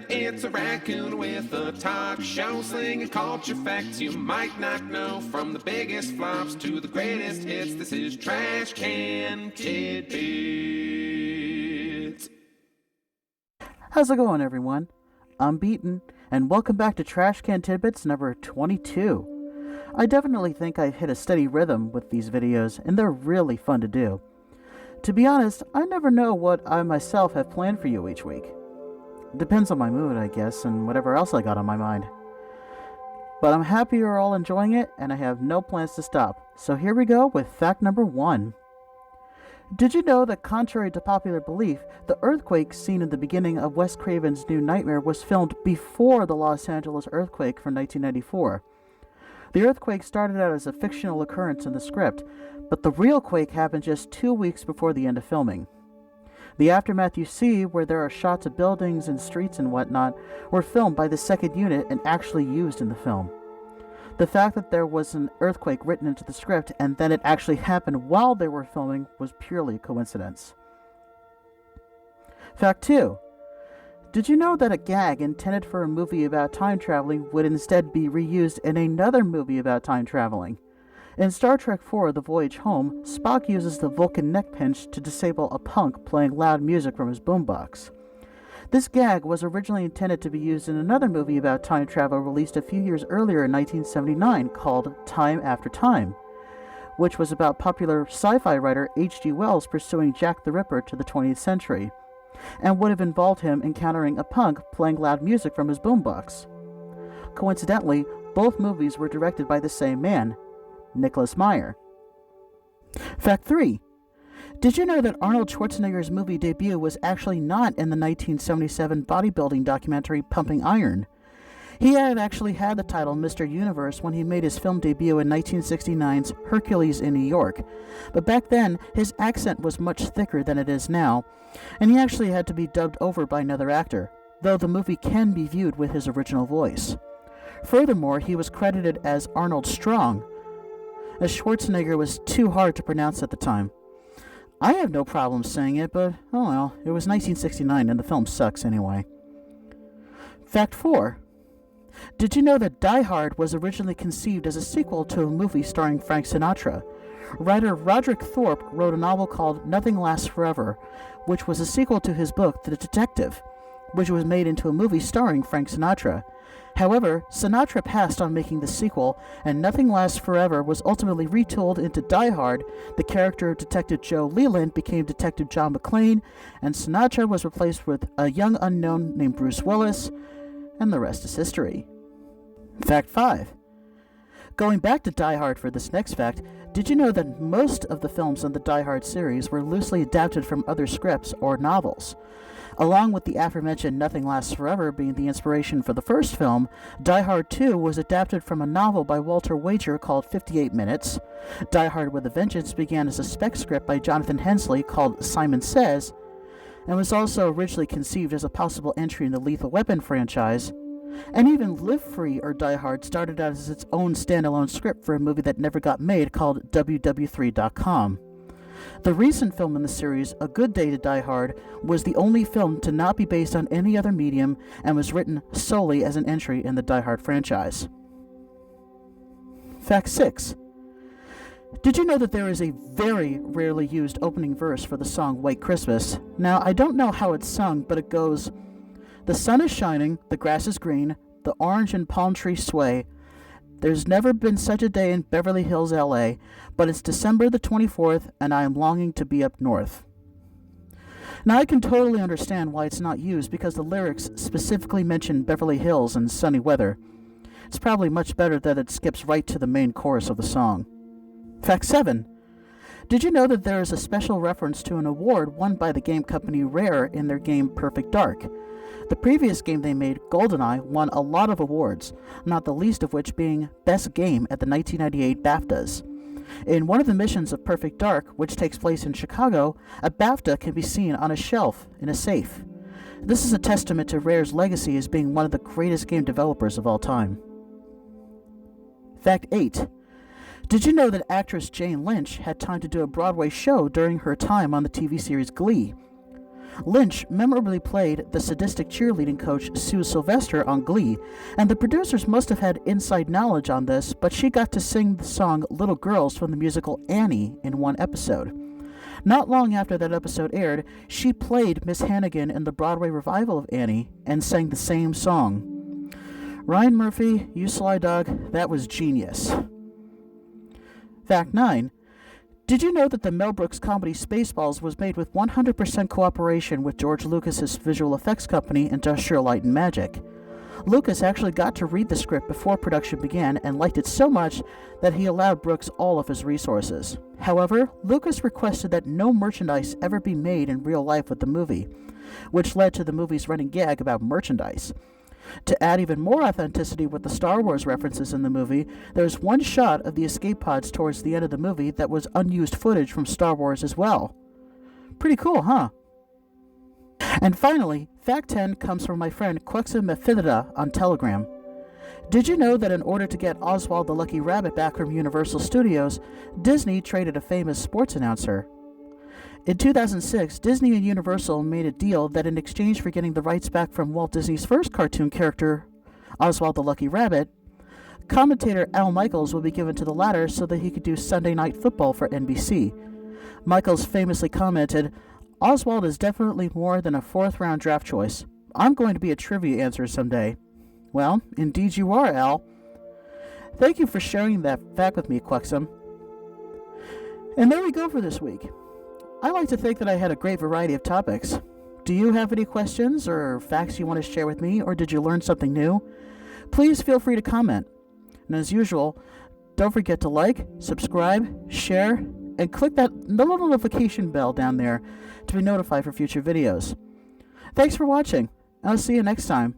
It's a raccoon with a talk show slinging culture facts you might not know. From the biggest flops to the greatest hits, this is Trash Can Tidbits. How's it going, everyone? I'm Beaton, and welcome back to Trash Can Tidbits number 22. I definitely think I've hit a steady rhythm with these videos, and they're really fun to do. To be honest, I never know what I myself have planned for you each week. Depends on my mood, I guess, and whatever else I got on my mind. But I'm happy you're all enjoying it, and I have no plans to stop. So here we go with fact number 1. Did you know that contrary to popular belief, the earthquake seen in the beginning of Wes Craven's New Nightmare was filmed before the Los Angeles earthquake from 1994? The earthquake started out as a fictional occurrence in the script, but the real quake happened just 2 weeks before the end of filming. The aftermath you see, where there are shots of buildings and streets and whatnot, were filmed by the second unit and actually used in the film. The fact that there was an earthquake written into the script and then it actually happened while they were filming was purely a coincidence. Fact 2. Did you know that a gag intended for a movie about time traveling would instead be reused in another movie about time traveling? In Star Trek IV, The Voyage Home, Spock uses the Vulcan neck pinch to disable a punk playing loud music from his boombox. This gag was originally intended to be used in another movie about time travel released a few years earlier in 1979 called Time After Time, which was about popular sci-fi writer H.G. Wells pursuing Jack the Ripper to the 20th century, and would have involved him encountering a punk playing loud music from his boombox. Coincidentally, both movies were directed by the same man, Nicholas Meyer. Fact 3. Did you know that Arnold Schwarzenegger's movie debut was actually not in the 1977 bodybuilding documentary Pumping Iron? He had actually had the title Mr. Universe when he made his film debut in 1969's Hercules in New York, but back then his accent was much thicker than it is now, and he actually had to be dubbed over by another actor, though the movie can be viewed with his original voice. Furthermore, he was credited as Arnold Strong, as Schwarzenegger was too hard to pronounce at the time. I have no problem saying it, but oh well, it was 1969 and the film sucks anyway. Fact 4. Did you know that Die Hard was originally conceived as a sequel to a movie starring Frank Sinatra? Writer Roderick Thorpe wrote a novel called Nothing Lasts Forever, which was a sequel to his book The Detective, which was made into a movie starring Frank Sinatra. However, Sinatra passed on making the sequel, and Nothing Lasts Forever was ultimately retooled into Die Hard. The character of Detective Joe Leland became Detective John McClane, and Sinatra was replaced with a young unknown named Bruce Willis, and the rest is history. Fact 5. Going back to Die Hard for this next fact, did you know that most of the films in the Die Hard series were loosely adapted from other scripts or novels? Along with the aforementioned Nothing Lasts Forever being the inspiration for the first film, Die Hard 2 was adapted from a novel by Walter Wager called 58 Minutes. Die Hard with a Vengeance began as a spec script by Jonathan Hensley called Simon Says, and was also originally conceived as a possible entry in the Lethal Weapon franchise. And even Live Free or Die Hard started out as its own standalone script for a movie that never got made called WW3.com. The recent film in the series, A Good Day to Die Hard, was the only film to not be based on any other medium and was written solely as an entry in the Die Hard franchise. Fact 6. Did you know that there is a very rarely used opening verse for the song White Christmas? Now, I don't know how it's sung, but it goes, "The sun is shining, the grass is green, the orange and palm trees sway. There's never been such a day in Beverly Hills, LA, but it's December the 24th, and I am longing to be up north." Now, I can totally understand why it's not used because the lyrics specifically mention Beverly Hills and sunny weather. It's probably much better that it skips right to the main chorus of the song. Fact 7. Did you know that there is a special reference to an award won by the game company Rare in their game Perfect Dark? The previous game they made, GoldenEye, won a lot of awards, not the least of which being Best Game at the 1998 BAFTAs. In one of the missions of Perfect Dark, which takes place in Chicago, a BAFTA can be seen on a shelf in a safe. This is a testament to Rare's legacy as being one of the greatest game developers of all time. Fact 8. Did you know that actress Jane Lynch had time to do a Broadway show during her time on the TV series Glee? Lynch memorably played the sadistic cheerleading coach Sue Sylvester on Glee, and the producers must have had inside knowledge on this, but she got to sing the song Little Girls from the musical Annie in one episode. Not long after that episode aired, she played Miss Hannigan in the Broadway revival of Annie and sang the same song. Ryan Murphy, you sly dog, that was genius. Fact 9. Did you know that the Mel Brooks comedy Spaceballs was made with 100% cooperation with George Lucas's visual effects company, Industrial Light and Magic? Lucas actually got to read the script before production began and liked it so much that he allowed Brooks all of his resources. However, Lucas requested that no merchandise ever be made in real life with the movie, which led to the movie's running gag about merchandise. To add even more authenticity with the Star Wars references in the movie, there's one shot of the escape pods towards the end of the movie that was unused footage from Star Wars as well. Pretty cool, huh? And finally, Fact 10 comes from my friend Quexa Mephididah on Telegram. Did you know that in order to get Oswald the Lucky Rabbit back from Universal Studios, Disney traded a famous sports announcer? In 2006, Disney and Universal made a deal that in exchange for getting the rights back from Walt Disney's first cartoon character, Oswald the Lucky Rabbit, commentator Al Michaels would be given to the latter so that he could do Sunday Night Football for NBC. Michaels famously commented, "Oswald is definitely more than a fourth-round draft choice. I'm going to be a trivia answer someday." Well, indeed you are, Al. Thank you for sharing that fact with me, Quexum. And there we go for this week. I like to think that I had a great variety of topics. Do you have any questions or facts you want to share with me, or did you learn something new? Please feel free to comment. And as usual, don't forget to like, subscribe, share, and click that little notification bell down there to be notified for future videos. Thanks for watching, and I'll see you next time.